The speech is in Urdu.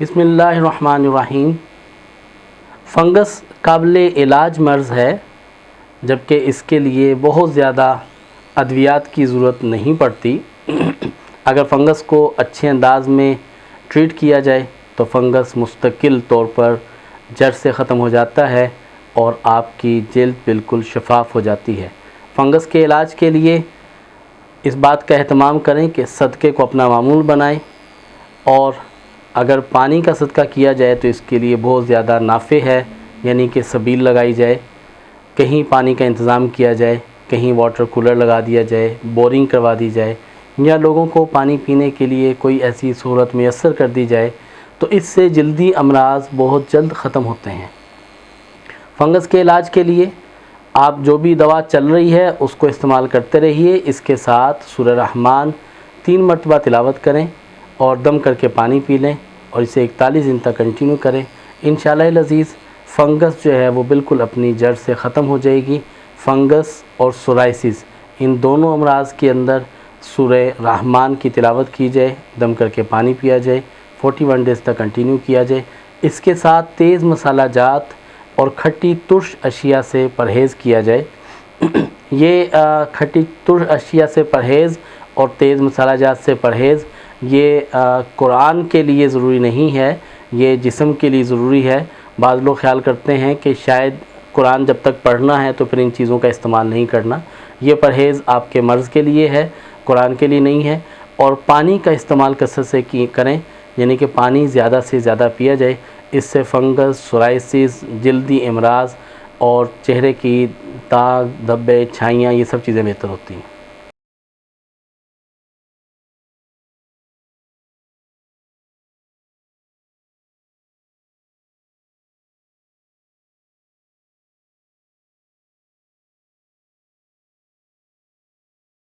بسم اللہ الرحمن الرحیم۔ فنگس قابل علاج مرض ہے، جبکہ اس کے لیے بہت زیادہ ادویات کی ضرورت نہیں پڑتی۔ اگر فنگس کو اچھے انداز میں ٹریٹ کیا جائے تو فنگس مستقل طور پر جڑ سے ختم ہو جاتا ہے اور آپ کی جلد بالکل شفاف ہو جاتی ہے۔ فنگس کے علاج کے لیے اس بات کا اہتمام کریں کہ صدقے کو اپنا معمول بنائیں، اور اگر پانی کا صدقہ کیا جائے تو اس کے لیے بہت زیادہ نافع ہے، یعنی کہ سبیل لگائی جائے، کہیں پانی کا انتظام کیا جائے، کہیں واٹر کولر لگا دیا جائے، بورنگ کروا دی جائے، یا لوگوں کو پانی پینے کے لیے کوئی ایسی صورت میسر کر دی جائے، تو اس سے جلدی امراض بہت جلد ختم ہوتے ہیں۔ فنگس کے علاج کے لیے آپ جو بھی دوا چل رہی ہے اس کو استعمال کرتے رہیے، اس کے ساتھ سورہ رحمان 3 مرتبہ تلاوت کریں اور دم کر کے پانی پی لیں، اور اسے 41 دن تک کنٹینیو کریں۔ انشاءاللہ العزیز فنگس جو ہے وہ بالکل اپنی جڑ سے ختم ہو جائے گی۔ فنگس اور سورائسس، ان دونوں امراض کے اندر سورہ رحمان کی تلاوت کی جائے، دم کر کے پانی پیا جائے، 41 ڈیز تک کنٹینیو کیا جائے۔ اس کے ساتھ تیز مسالہ جات اور کھٹی ترش اشیاء سے پرہیز کیا جائے۔ یہ کھٹی ترش اشیاء سے پرہیز اور تیز مسالہ جات سے پرہیز یہ قرآن کے لیے ضروری نہیں ہے، یہ جسم کے لیے ضروری ہے۔ بعض لوگ خیال کرتے ہیں کہ شاید قرآن جب تک پڑھنا ہے تو پھر ان چیزوں کا استعمال نہیں کرنا۔ یہ پرہیز آپ کے مرض کے لیے ہے، قرآن کے لیے نہیں ہے۔ اور پانی کا استعمال کثرت سے کریں، یعنی کہ پانی زیادہ سے زیادہ پیا جائے۔ اس سے فنگس، سورائسس، جلدی امراض اور چہرے کی داغ، دھبے، چھائیاں، یہ سب چیزیں بہتر ہوتی ہیں۔